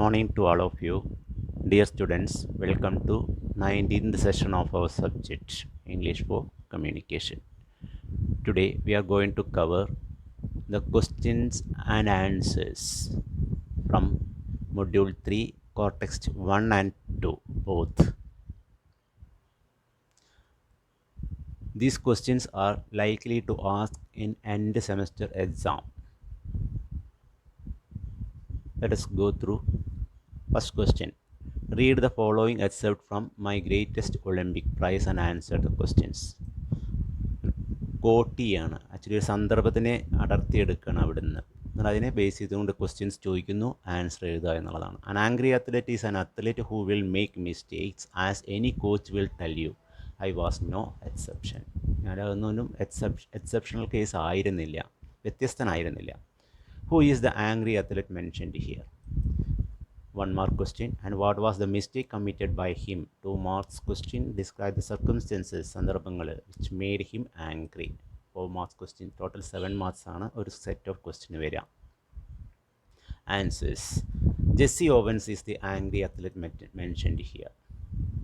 morning to all of you. Dear students, welcome to 19th session of our subject English for Communication. Today we are going to cover the questions and answers from Module 3, Context 1 and 2 both. These questions are likely to ask in end semester exam. Let us go through. First question. Read the following excerpt from My Greatest Olympic Prize and answer the questions. കോട്ടിയാണ് actually ഒരു സന്ദർഭത്തിനെ അടർത്തിയെടുക്കുകയാണ് അവിടുന്ന്. എന്നാൽ അതിനെ base ചെയ്തുകൊണ്ട് questions ചോദിക്കുന്നു, answer എഴുതുക എന്നുള്ളതാണ്. An angry athlete is an athlete who will make mistakes as any coach will tell you. I was no exception. ഞാനതൊന്നും എക്സെപ്ഷണൽ കേസ് ആയിരുന്നില്ല, വ്യത്യസ്തനായിരുന്നില്ല. Who is the angry athlete mentioned here? 1 mark question. And what was the mistake committed by him? 2 marks question. Describe the circumstances, സന്ദർഭങ്ങൾ which made him angry. 4 marks question. Total 7 marks ആണ് ഒരു set of question വരിക. Answers. Jesse Owens is the angry athlete mentioned here.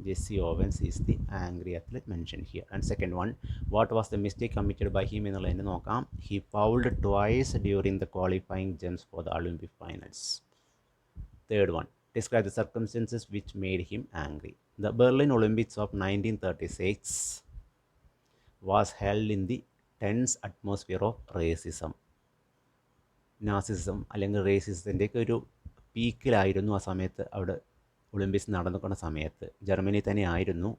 Jesse Owens is the angry athlete mentioned here. And second one, what was the mistake committed by him എന്നുള്ളതിന് നോക്കാം. He fouled twice during the qualifying jumps for the Olympic finals. Third one, describe the circumstances which made him angry. The Berlin Olympics of 1936 was held in the tense atmosphere of racism. Nazism അല്ലെങ്കിൽ റേസിസത്തിൻ്റെയൊക്കെ ഒരു പീക്കിലായിരുന്നു ആ സമയത്ത്. അവിടെ Olympics നടന്നുകൊണ്ട സമയത്ത് Germany തന്നെ ആയിരുന്നു.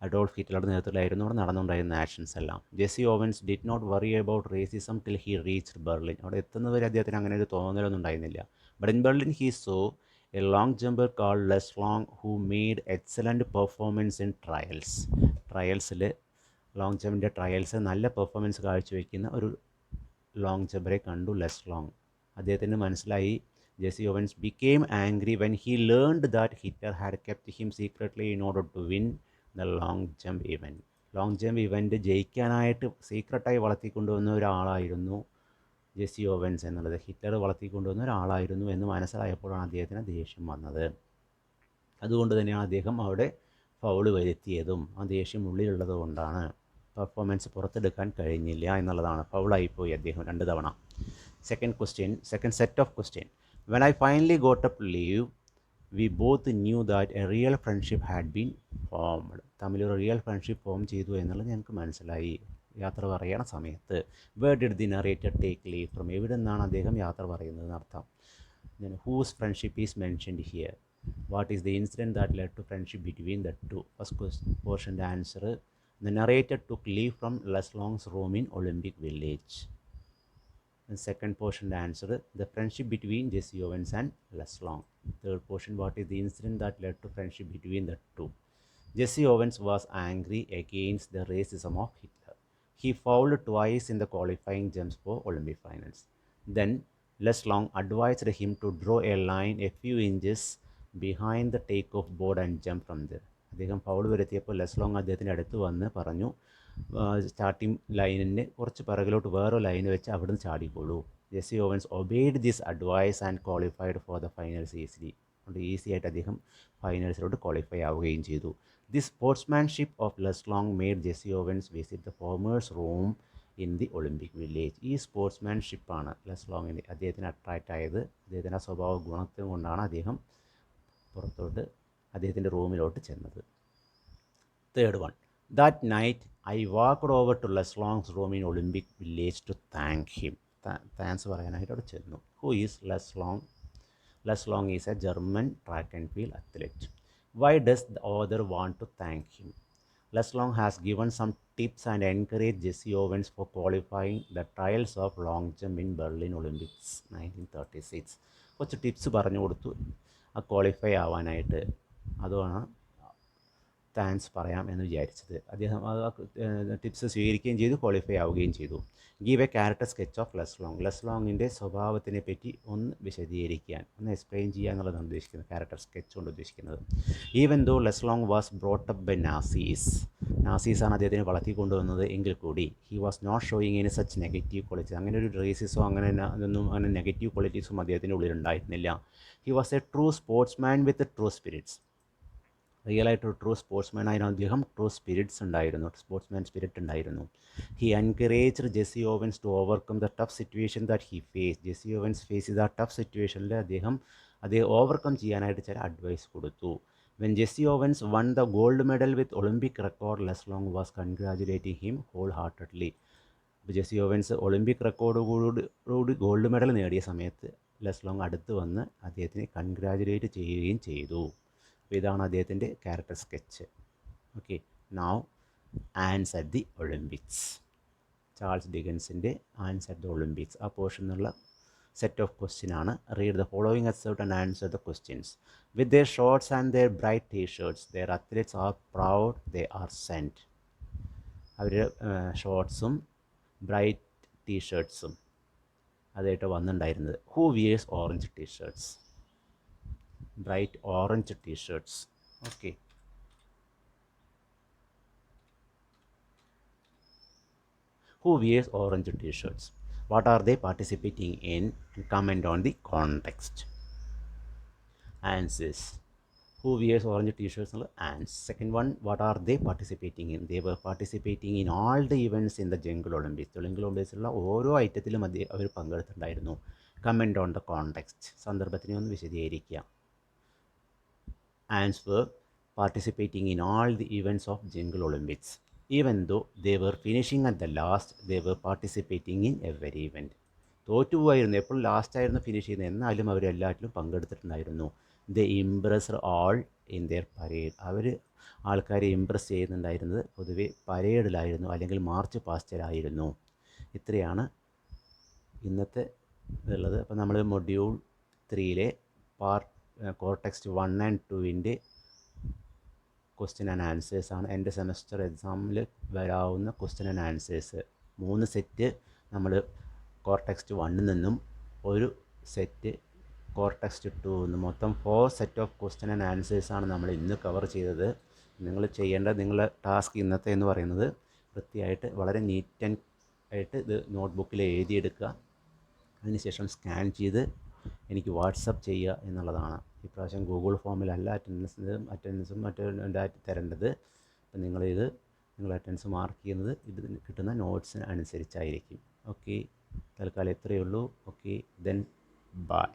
Adolf ഹിറ്റ്ലറുടെ നേതൃത്വത്തിലായിരുന്നു അവിടെ നടന്നുകൊണ്ടായിരുന്ന ആക്ഷൻസ് എല്ലാം. Jesse Owens did not worry about racism till he reached Berlin. അവിടെ എത്തുന്നവരെ അദ്ദേഹത്തിന് അങ്ങനെ ഒരു തോന്നലൊന്നും ഉണ്ടായിരുന്നില്ല. But in Berlin he saw a long jumper called Luz Long who made excellent performance in trials. ട്രയൽസിൽ ലോങ് ജമ്പിൻ്റെ ട്രയൽസ് നല്ല പെർഫോമൻസ് കാഴ്ചവെക്കുന്ന ഒരു ലോങ് ജമ്പറെ കണ്ടു, ലെസ് ലോങ്. അദ്ദേഹത്തിന് മനസ്സിലായി. Jesse Owens became angry when he learned that Hitler had kept him secretly in order to win the long jump event. Long jump event ജയിക്കാനായിട്ട് സീക്രട്ടായി വളർത്തിക്കൊണ്ടുവന്ന ഒരാളായിരുന്നു ജെസ്സി ഓവൻസ് എന്നുള്ളത്. ഹിറ്റ്ലർ വളർത്തിക്കൊണ്ടുവന്ന ഒരാളായിരുന്നു എന്ന് മനസ്സിലായപ്പോഴാണ് അദ്ദേഹത്തിന് ദേഷ്യം വന്നത്. അതുകൊണ്ട് തന്നെയാണ് അദ്ദേഹം അവിടെ ഫൗള് വരുത്തിയതും. ആ ദേഷ്യം ഉള്ളിലുള്ളത് കൊണ്ടാണ്. പെർഫോമൻസ് പുറത്തെടുക്കാൻ കഴിഞ്ഞില്ല എന്നുള്ളതാണ്. ഫൗളായിപ്പോയി അദ്ദേഹം 2 തവണ. Second question, second set of question. When I finally got up to leave, we both knew that a real friendship had been formed. തമ്മിലൊരു റിയൽ ഫ്രണ്ട്ഷിപ്പ് ഫോം ചെയ്തു എന്നുള്ളത് ഞങ്ങൾക്ക് മനസ്സിലായി യാത്ര പറയണ സമയത്ത്. Where did the narrator take leave from? എവിടെ നിന്നാണ് അദ്ദേഹം യാത്ര പറയുന്നത് അർത്ഥം. then whose friendship is mentioned here? What is the incident that led to friendship between the two? First portion, the answer, the narrator took leave from Les Long's room in Olympic Village. And second portion, the answer, the friendship between Jesse Owens and Les Long. Third portion, what is the incident that led to friendship between the two? Jesse Owens was angry against the racism of Hitler. He fouled twice in the qualifying jumps for Olympic finals. Then Les Long advised him to draw a line a few inches behind the takeoff board and jump from there. അദ്ദേഹം foul വരുത്തിയപ്പോൾ less long അദ്ദേഹത്തിൻ്റെ അടുത്ത് വന്ന് പറഞ്ഞു, starting ലൈനിന് കുറച്ച് പിറകിലോട്ട് വേറെ line വെച്ച് അവിടുന്ന് ചാടിക്കോളൂ. Jesse Owens obeyed this advice and qualified for the finals easily. അതുകൊണ്ട് ഈസി ആയിട്ട് അദ്ദേഹം ഫൈനൽസിലോട്ട് ക്വാളിഫൈ ആവുകയും ചെയ്തു. This sportsmanship of Luz Long made Jesse Owens visit the formers room in the Olympic village. ഈ സ്പോർട്സ്മാൻഷിപ്പാണ് ലെസ് ലോങ്ങിന് അദ്ദേഹത്തിന് അട്രാക്റ്റ് ആയത്. അദ്ദേഹത്തിൻ്റെ സ്വഭാവ ഗുണത്തെ കൊണ്ടാണ് അദ്ദേഹം പുറത്തോട്ട് അദ്ദേഹത്തിൻ്റെ റൂമിലോട്ട് ചെന്നത്. Third one, that night I walked over to Les Long's room in Olympic village to thank him. Thanks പറയാനായിട്ട് അവിടെ ചെന്നു. Who is Les Long? Les Long is a German track and field athlete. Why does the author want to thank him? Les Long has given some tips and encouraged Jesse Owens for qualifying the trials of long jump in Berlin Olympics 1936. കുറച്ച് tips പറഞ്ഞു കൊടുത്തു ആ qualify ആവാനായിട്ട്. അതുമാണ് thanks പറയാം എന്ന് വിചാരിച്ചത്. അദ്ദേഹം tips സ്വീകരിക്കുകയും ചെയ്തു, ക്വാളിഫൈ ആവുകയും ചെയ്തു. Give a character sketch of Luz Long. ലെസ്ലോങ്ങിൻ്റെ സ്വഭാവത്തിനെ പറ്റി ഒന്ന് വിശദീകരിക്കാൻ, ഒന്ന് എക്സ്പ്ലെയിൻ ചെയ്യുക എന്നുള്ളതാണ് ഉദ്ദേശിക്കുന്നത്, ക്യാരക്ടർ സ്കെച്ച് കൊണ്ട് ഉദ്ദേശിക്കുന്നത്. Even though Luz Long was brought up by നാസീസാണ് അദ്ദേഹത്തിന് വളർത്തിക്കൊണ്ടുവന്നത് എങ്കിൽ കൂടി he was not showing any such negative qualities. അങ്ങനെ ഒരു റേസിസോ അങ്ങനെ നെഗറ്റീവ് ക്വാളിറ്റീസും അദ്ദേഹത്തിൻ്റെ ഉള്ളിലുണ്ടായിരുന്നില്ല. He was a true sportsman with true spirits. റിയലായിട്ടൊരു ട്രൂ സ്പോർട്സ്മാൻ ആയിരുന്നു അദ്ദേഹം. ട്രൂ സ്പോർട്സ്മാൻ സ്പിരിറ്റ് ഉണ്ടായിരുന്നു. He encouraged Jesse Owens to overcome the tough situation that he face. Jesse Owens face ചെയ്ത ആ ടഫ് സിറ്റുവേഷനിൽ അദ്ദേഹം ഓവർകം ചെയ്യാനായിട്ട് ചില അഡ്വൈസ് കൊടുത്തു. When Jesse Owens won the gold medal with Olympic record, Luz Long was congratulating him whole heartedly. അപ്പോൾ Jesse Owens Olympic റെക്കോർഡോടുകൂടി gold medal നേടിയ സമയത്ത് ലെസ്ലോങ് അടുത്ത് വന്ന് അദ്ദേഹത്തിനെ കൺഗ്രാജുലേറ്റ് ചെയ്യുകയും ചെയ്തു. അപ്പോൾ ഇതാണ് അദ്ദേഹത്തിൻ്റെ character sketch. Okay, now ants at the Olympics. Charles ഡിക്കൻസിൻ്റെ ആൻസ് അറ്റ് ദി ഒളിമ്പിക്സ് ആ പോർഷൻ എന്നുള്ള സെറ്റ് ഓഫ് ക്വസ്റ്റ്യൻ ആണ്. Read the following except and answer the questions. With their shorts and their bright t-shirts their athletes are proud they are sent. അവർ ഷോർട്ട്സും bright ടീഷർട്ട്സും അതായിട്ട് വന്നിട്ടുണ്ടായിരുന്നത്. Who wears orange t-shirts? bright orange t-shirts. Okay, who wears orange t-shirts? What are they participating in? Comment on the context. Answers. Who wears orange t-shirts? And second one, what are they participating in? They were participating in all the events in the Jungle Olympics. Jungle Olympics ഉള്ള ഓരോ ഐറ്റത്തിലും അവർ പങ്കെടുത്തിട്ടുണ്ടായിരുന്നു. Comment on the context. സന്ദർഭത്തിനെ ഒന്ന് വിശദീകരിക്കുക. Ants were participating in all the events of Jungle Olympics. Even though they were finishing at the last, they were participating in every event. തോറ്റുപോയിരുന്നു, എപ്പോഴും ലാസ്റ്റായിരുന്നു finish ചെയ്യുന്നത്, എന്നാലും അവർ എല്ലാറ്റിലും പങ്കെടുത്തിട്ടുണ്ടായിരുന്നു. They impressed all in their parade. അവർ ആൾക്കാരെ impress ചെയ്യുന്നുണ്ടായിരുന്നത് പൊതുവെ പരേഡിലായിരുന്നു, അല്ലെങ്കിൽ മാർച്ച് പാസ്റ്റിലായിരുന്നു. ഇത്രയാണ് ഇന്നത്തെ ഇതുള്ളത്. അപ്പോൾ നമ്മൾ മൊഡ്യൂൾ 3-ലെ കോർ ടെക്സ്റ്റ് 1 and 2-ൻ്റെ ക്വസ്റ്റ്യൻ ആൻഡ് ആൻസേഴ്സാണ്. എൻ്റെ സെമസ്റ്റർ എക്സാമിൽ വരാവുന്ന ക്വസ്റ്റ്യൻ ആൻഡ് ആൻസേഴ്സ് 3 സെറ്റ് നമ്മൾ കോർ ടെക്സ്റ്റ് 1 നിന്നും, ഒരു സെറ്റ് കോർ ടെക്സ്റ്റ് 2 നിന്നും, മൊത്തം 4 സെറ്റ് ഓഫ് ക്വസ്റ്റ്യൻ ആൻഡ് ആൻസേഴ്സാണ് നമ്മൾ ഇന്ന് കവർ ചെയ്തത്. നിങ്ങൾ ചെയ്യേണ്ട നിങ്ങളുടെ ടാസ്ക് ഇന്നത്തെ എന്ന് പറയുന്നത് വൃത്തിയായിട്ട് വളരെ നീറ്റ് ആൻഡ് ആയിട്ട് ഇത് നോട്ട്ബുക്കിൽ എഴുതിയെടുക്കുക. അതിനുശേഷം സ്കാൻ ചെയ്ത് എനിക്ക് വാട്സപ്പ് ചെയ്യുക എന്നുള്ളതാണ്. ഇപ്രാവശ്യം ഗൂഗിൾ ഫോമിലല്ല അറ്റൻഡൻസും മറ്റു തരേണ്ടത്. അപ്പം നിങ്ങൾ അറ്റൻഡൻസ് മാർക്ക് ചെയ്യുന്നത് ഇത് കിട്ടുന്ന നോട്ട്സിന് അനുസരിച്ചായിരിക്കും. ഓക്കെ, തൽക്കാലം എത്രയേ ഉള്ളൂ. Okay, then bye.